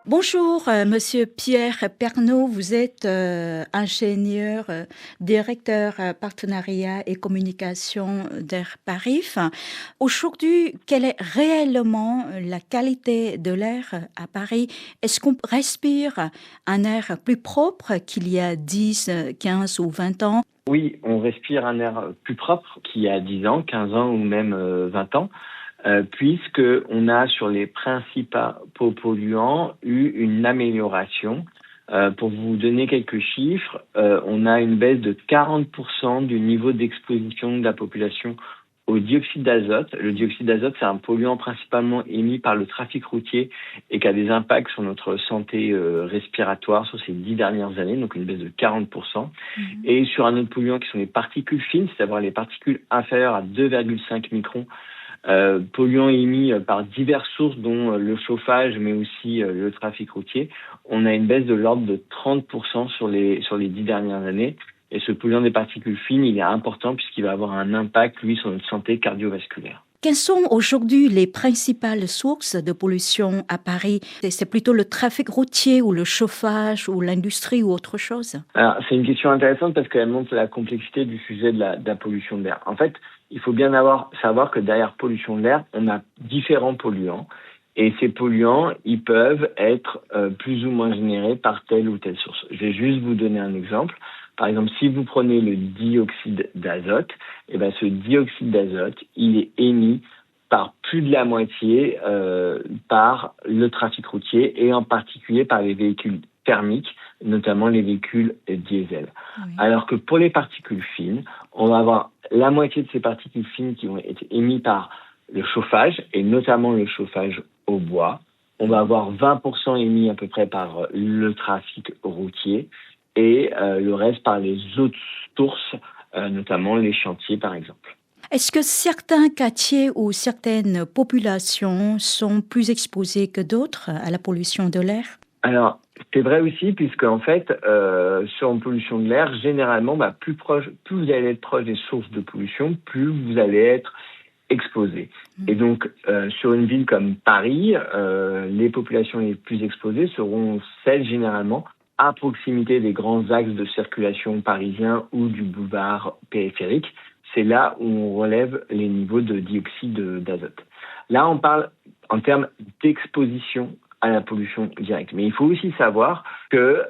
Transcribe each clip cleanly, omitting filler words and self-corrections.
Bonjour, Monsieur Pierre Pernaut, vous êtes ingénieur, directeur partenariat et communication d'Air Paris. Aujourd'hui, quelle est réellement la qualité de l'air à Paris? Est-ce qu'on respire un air plus propre qu'il y a 10, 15 ou 20 ans? Oui, on respire un air plus propre qu'il y a 10 ans, 15 ans ou même 20 ans. Puisqu'on a sur les principaux polluants eu une amélioration. Pour vous donner quelques chiffres, on a une baisse de 40% du niveau d'exposition de la population au dioxyde d'azote. Le dioxyde d'azote, c'est un polluant principalement émis par le trafic routier et qui a des impacts sur notre santé respiratoire sur ces 10 dernières années, donc une baisse de 40%. Et sur un autre polluant qui sont les particules fines, c'est-à-dire les particules inférieures à 2,5 microns, polluants émis par diverses sources, dont le chauffage, mais aussi le trafic routier, on a une baisse de l'ordre de 30% sur les 10 dernières années. Et ce polluant des particules fines, il est important puisqu'il va avoir un impact, lui, sur notre santé cardiovasculaire. Quelles sont aujourd'hui les principales sources de pollution à Paris? C'est plutôt le trafic routier ou le chauffage ou l'industrie ou autre chose? Alors, c'est une question intéressante parce qu'elle montre la complexité du sujet de la pollution de l'air. En fait, il faut bien savoir que derrière pollution de l'air, on a différents polluants. Et ces polluants, ils peuvent être plus ou moins générés par telle ou telle source. Je vais juste vous donner un exemple. Par exemple, si vous prenez le dioxyde d'azote, ce dioxyde d'azote, il est émis par plus de la moitié par le trafic routier et en particulier par les véhicules thermiques, notamment les véhicules diesel. Oui. Alors que pour les particules fines, on va avoir la moitié de ces particules fines qui vont être émises par le chauffage et notamment le chauffage au bois. On va avoir 20% émis à peu près par le trafic routier et le reste par les autres sources, notamment les chantiers par exemple. Est-ce que certains quartiers ou certaines populations sont plus exposés que d'autres à la pollution de l'air? Alors, c'est vrai aussi, puisque en fait, sur une pollution de l'air, généralement, plus vous allez être proche des sources de pollution, plus vous allez être exposé. Et donc, sur une ville comme Paris, les populations les plus exposées seront celles généralement à proximité des grands axes de circulation parisiens ou du boulevard périphérique. C'est là où on relève les niveaux de dioxyde d'azote. Là, on parle en termes d'exposition à la pollution directe. Mais il faut aussi savoir que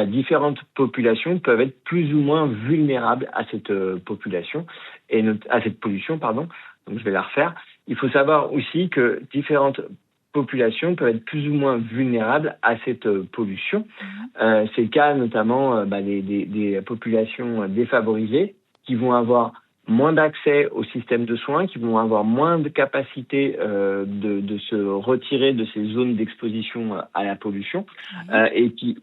différentes populations peuvent être plus ou moins vulnérables à cette pollution. Donc, je vais la refaire. Il faut savoir aussi que différentes populations peuvent être plus ou moins vulnérables à cette pollution. C'est le cas notamment des populations défavorisées qui vont avoir moins d'accès au système de soins, qui vont avoir moins de capacité de se retirer de ces zones d'exposition à la pollution et qui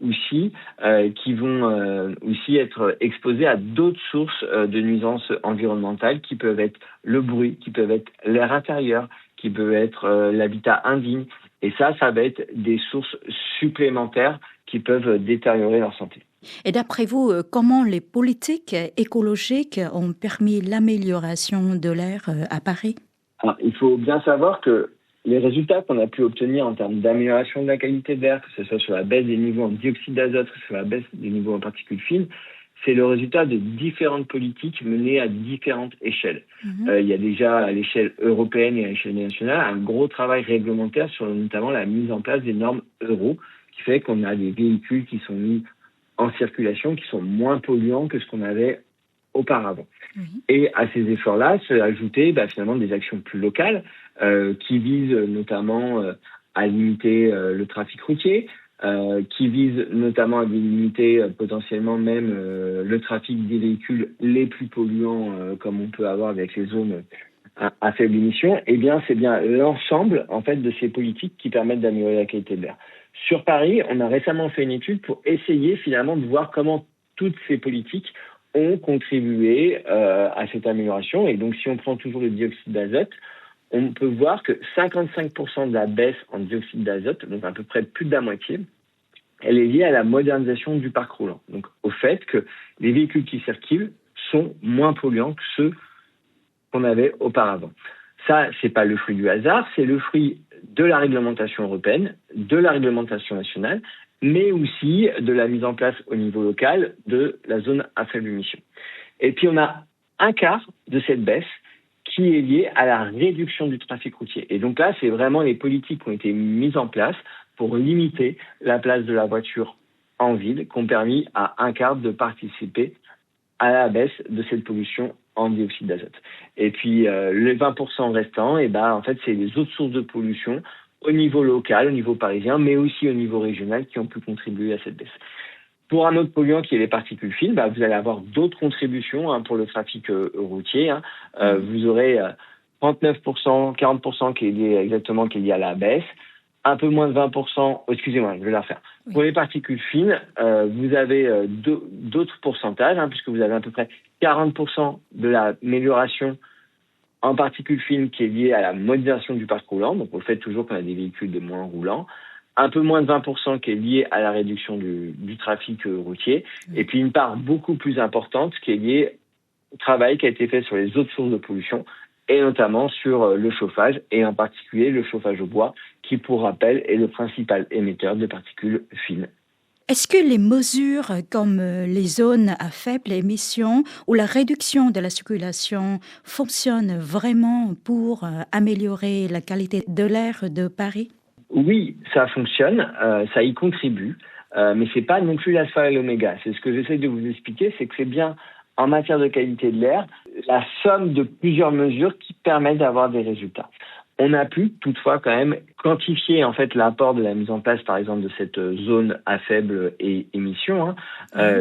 vont aussi être exposés à d'autres sources de nuisances environnementales qui peuvent être le bruit, qui peuvent être l'air intérieur, qui peut être l'habitat indigne. Et ça va être des sources supplémentaires qui peuvent détériorer leur santé. Et d'après vous, comment les politiques écologiques ont permis l'amélioration de l'air à Paris? Alors, il faut bien savoir que les résultats qu'on a pu obtenir en termes d'amélioration de la qualité de l'air, que ce soit sur la baisse des niveaux en dioxyde d'azote, que ce soit la baisse des niveaux en particules fines, c'est le résultat de différentes politiques menées à différentes échelles. Il y a déjà à l'échelle européenne et à l'échelle nationale un gros travail réglementaire sur notamment la mise en place des normes Euro, qui fait qu'on a des véhicules qui sont mis en circulation, qui sont moins polluants que ce qu'on avait auparavant. Et à ces efforts-là se ajouter finalement des actions plus locales qui visent notamment à limiter le trafic routier, qui visent notamment à limiter potentiellement même le trafic des véhicules les plus polluants comme on peut avoir avec les zones à faible émission. Eh bien, c'est bien l'ensemble en fait de ces politiques qui permettent d'améliorer la qualité de l'air. Sur Paris, on a récemment fait une étude pour essayer finalement de voir comment toutes ces politiques ont contribué à cette amélioration. Et donc, si on prend toujours le dioxyde d'azote, on peut voir que 55% de la baisse en dioxyde d'azote, donc à peu près plus de la moitié, elle est liée à la modernisation du parc roulant. Donc, au fait que les véhicules qui circulent sont moins polluants que ceux qu'on avait auparavant. Ça, c'est pas le fruit du hasard, c'est le fruit de la réglementation européenne, de la réglementation nationale, mais aussi de la mise en place au niveau local de la zone à faible émission. Et puis on a un quart de cette baisse qui est liée à la réduction du trafic routier. Et donc là, c'est vraiment les politiques qui ont été mises en place pour limiter la place de la voiture en ville, qui ont permis à un quart de participer à la baisse de cette pollution en dioxyde d'azote. Et puis les 20% restants, en fait, c'est les autres sources de pollution au niveau local, au niveau parisien, mais aussi au niveau régional qui ont pu contribuer à cette baisse. Pour un autre polluant qui est les particules fines, vous allez avoir d'autres contributions pour le trafic routier. Vous aurez 39%, 40% qui est lié à la baisse. Un peu moins de 20%, excusez-moi, je vais la refaire. Oui. Pour les particules fines, vous avez d'autres pourcentages, puisque vous avez à peu près 40% de l'amélioration en particules fines qui est liée à la modernisation du parc roulant, donc au fait toujours qu'on a des véhicules de moins roulants. Un peu moins de 20% qui est lié à la réduction du trafic routier, et puis une part beaucoup plus importante qui est liée au travail qui a été fait sur les autres sources de pollution, et notamment sur le chauffage, et en particulier le chauffage au bois, qui, pour rappel, est le principal émetteur de particules fines. Est-ce que les mesures comme les zones à faible émission ou la réduction de la circulation fonctionnent vraiment pour améliorer la qualité de l'air de Paris ? Oui, ça fonctionne, ça y contribue, mais c'est pas non plus l'alpha et l'oméga. C'est ce que j'essaie de vous expliquer, c'est que c'est bien en matière de qualité de l'air, la somme de plusieurs mesures qui permettent d'avoir des résultats. On a pu toutefois quand même quantifier en fait l'apport de la mise en place par exemple de cette zone à faible émission,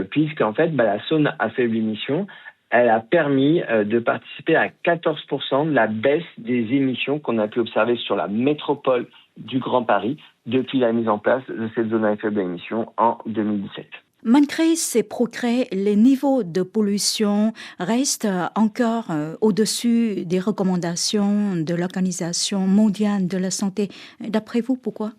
puisqu'en fait la zone à faible émission, elle a permis de participer à 14% de la baisse des émissions qu'on a pu observer sur la métropole du Grand Paris depuis la mise en place de cette zone à faible émission en 2017. Malgré ces progrès, les niveaux de pollution restent encore au-dessus des recommandations de l'Organisation mondiale de la santé. D'après vous, pourquoi ?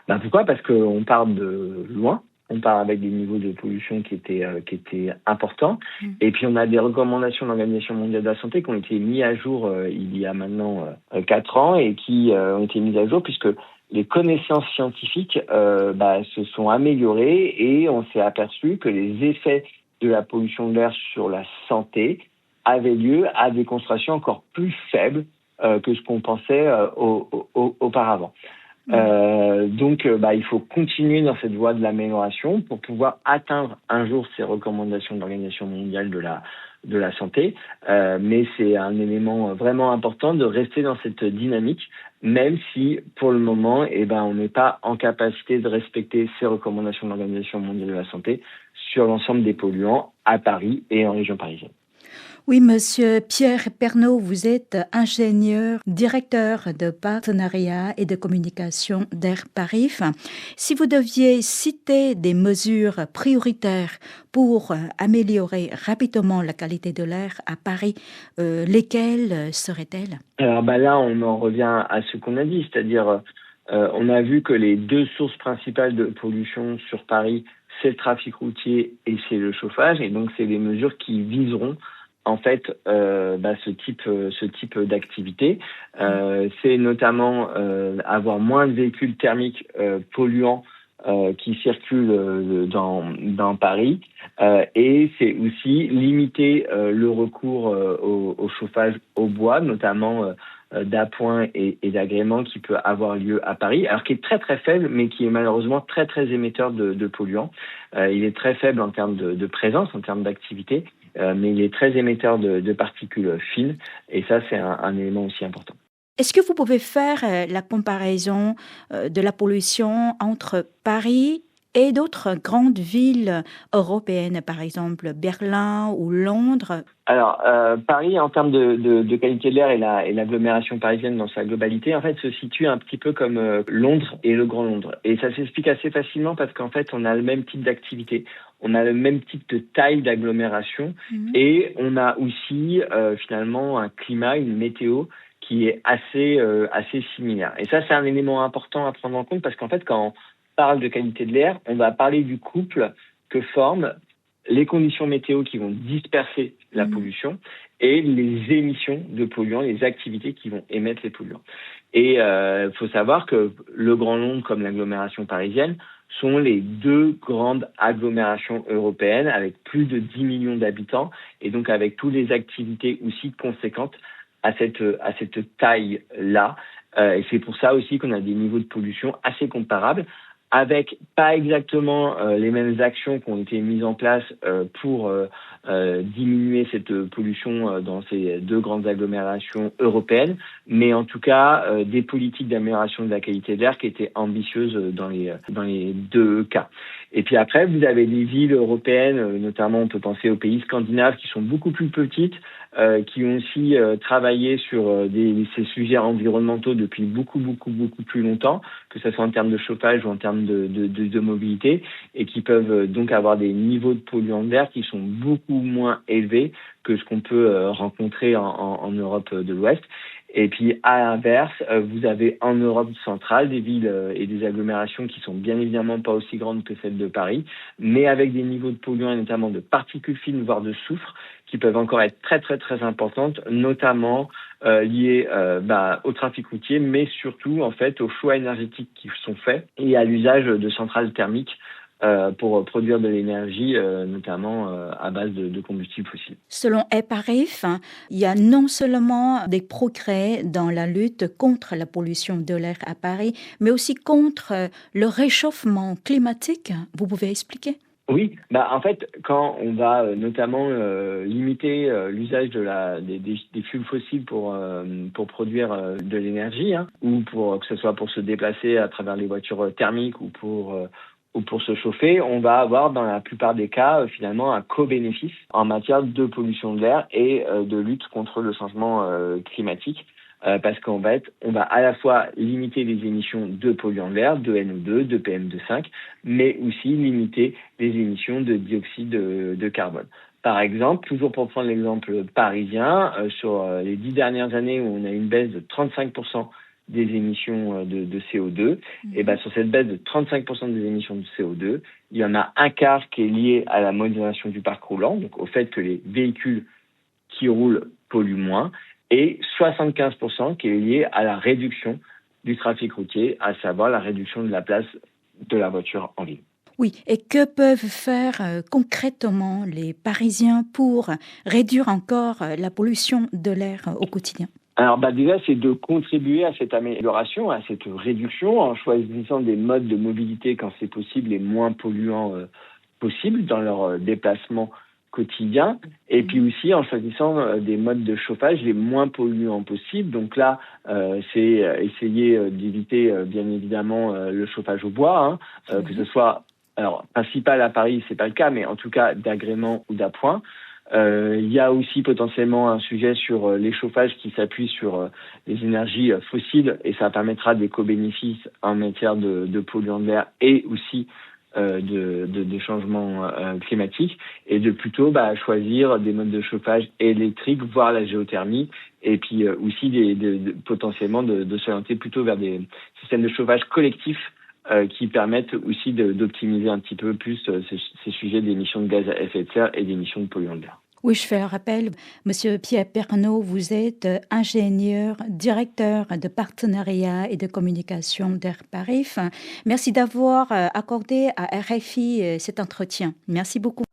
Pourquoi ? Parce qu'on part de loin. On part avec des niveaux de pollution qui étaient importants. Et puis, on a des recommandations de l'Organisation mondiale de la santé qui ont été mises à jour il y a maintenant 4 ans et qui ont été mises à jour puisque les connaissances scientifiques se sont améliorées et on s'est aperçu que les effets de la pollution de l'air sur la santé avaient lieu à des concentrations encore plus faibles que ce qu'on pensait auparavant. Donc, il faut continuer dans cette voie de l'amélioration pour pouvoir atteindre un jour ces recommandations de l'Organisation mondiale de la santé. Mais c'est un élément vraiment important de rester dans cette dynamique, même si, pour le moment, on n'est pas en capacité de respecter ces recommandations de l'Organisation mondiale de la santé sur l'ensemble des polluants à Paris et en région parisienne. Oui, Monsieur Pierre Pernaut, vous êtes ingénieur, directeur de partenariat et de communication d'Air Paris. Si vous deviez citer des mesures prioritaires pour améliorer rapidement la qualité de l'air à Paris, lesquelles seraient-elles ? Alors là, on en revient à ce qu'on a dit, c'est-à-dire on a vu que les deux sources principales de pollution sur Paris, c'est le trafic routier et c'est le chauffage, et donc c'est des mesures qui viseront en fait ce type d'activité. C'est notamment avoir moins de véhicules thermiques polluants qui circulent dans Paris, et c'est aussi limiter le recours au chauffage au bois, notamment d'appoint et d'agrément qui peut avoir lieu à Paris, alors qui est très très faible, mais qui est malheureusement très très émetteur de polluants. Il est très faible en termes de présence, en termes d'activité, mais il est très émetteur de particules fines, et ça c'est un élément aussi important. Est-ce que vous pouvez faire la comparaison de la pollution entre Paris et d'autres grandes villes européennes, par exemple Berlin ou Londres ? Alors, Paris, en termes de qualité de l'air et l'agglomération parisienne dans sa globalité, en fait, se situe un petit peu comme Londres et le Grand Londres. Et ça s'explique assez facilement parce qu'en fait, on a le même type d'activité, on a le même type de taille d'agglomération, et on a aussi finalement un climat, une météo qui est assez similaire. Et ça, c'est un élément important à prendre en compte parce qu'en fait, quand on parle de qualité de l'air, on va parler du couple que forment les conditions météo qui vont disperser la pollution et les émissions de polluants, les activités qui vont émettre les polluants. Et faut savoir que le Grand Londres, comme l'agglomération parisienne, sont les 2 grandes agglomérations européennes avec plus de 10 millions d'habitants et donc avec toutes les activités aussi conséquentes à cette taille-là. Et c'est pour ça aussi qu'on a des niveaux de pollution assez comparables, avec pas exactement les mêmes actions qui ont été mises en place pour diminuer cette pollution dans ces 2 grandes agglomérations européennes, mais en tout cas des politiques d'amélioration de la qualité de l'air qui étaient ambitieuses dans les 2 cas. Et puis après, vous avez des villes européennes, notamment on peut penser aux pays scandinaves qui sont beaucoup plus petites, qui ont aussi travaillé sur ces sujets environnementaux depuis beaucoup plus longtemps, que ce soit en termes de chauffage ou en termes de mobilité, et qui peuvent donc avoir des niveaux de polluants d'air qui sont beaucoup moins élevés que ce qu'on peut rencontrer en Europe de l'Ouest. Et puis, à l'inverse, vous avez en Europe centrale des villes et des agglomérations qui sont bien évidemment pas aussi grandes que celles de Paris, mais avec des niveaux de polluants et notamment de particules fines, voire de soufre, qui peuvent encore être très importantes, notamment liées au trafic routier, mais surtout en fait aux choix énergétiques qui sont faits et à l'usage de centrales thermiques pour produire de l'énergie, notamment à base de combustibles fossiles. Selon EPARIF, il y a non seulement des progrès dans la lutte contre la pollution de l'air à Paris, mais aussi contre le réchauffement climatique. Vous pouvez expliquer ? Oui, en fait, quand on va notamment limiter l'usage des fuels fossiles pour produire de l'énergie, ou pour que ce soit pour se déplacer à travers les voitures thermiques ou pour se chauffer, on va avoir dans la plupart des cas finalement un co-bénéfice en matière de pollution de l'air et de lutte contre le changement climatique. Parce qu'on va à la fois limiter les émissions de polluants de l'air, de NO2, de PM2,5, mais aussi limiter les émissions de dioxyde de carbone. Par exemple, toujours pour prendre l'exemple parisien, sur les 10 dernières années où on a une baisse de 35% des émissions de CO2, et sur cette baisse de 35% des émissions de CO2, il y en a un quart qui est lié à la modernisation du parc roulant, donc au fait que les véhicules qui roulent polluent moins, et 75% qui est lié à la réduction du trafic routier, à savoir la réduction de la place de la voiture en ville. Oui, et que peuvent faire concrètement les Parisiens pour réduire encore la pollution de l'air au quotidien ? Alors déjà, c'est de contribuer à cette amélioration, à cette réduction, en choisissant des modes de mobilité quand c'est possible les moins polluants possibles dans leur déplacement quotidien, et puis aussi en choisissant des modes de chauffage les moins polluants possibles. Donc là, c'est essayer d'éviter bien évidemment le chauffage au bois, que ce soit principal à Paris, c'est pas le cas, mais en tout cas d'agrément ou d'appoint. Il y a aussi potentiellement un sujet sur les chauffages qui s'appuient sur les énergies fossiles, et ça permettra des co-bénéfices en matière de polluants de l'air et aussi de changements climatiques, et de plutôt choisir des modes de chauffage électriques, voire la géothermie, et puis aussi potentiellement de s'orienter plutôt vers des systèmes de chauffage collectifs qui permettent aussi d'optimiser un petit peu plus ces sujets d'émissions de gaz à effet de serre et d'émissions de polluants de l'air. Oui, je fais le rappel. Monsieur Pierre Pernaut, vous êtes ingénieur, directeur de partenariat et de communication d'EPARIF. Merci d'avoir accordé à RFI cet entretien. Merci beaucoup.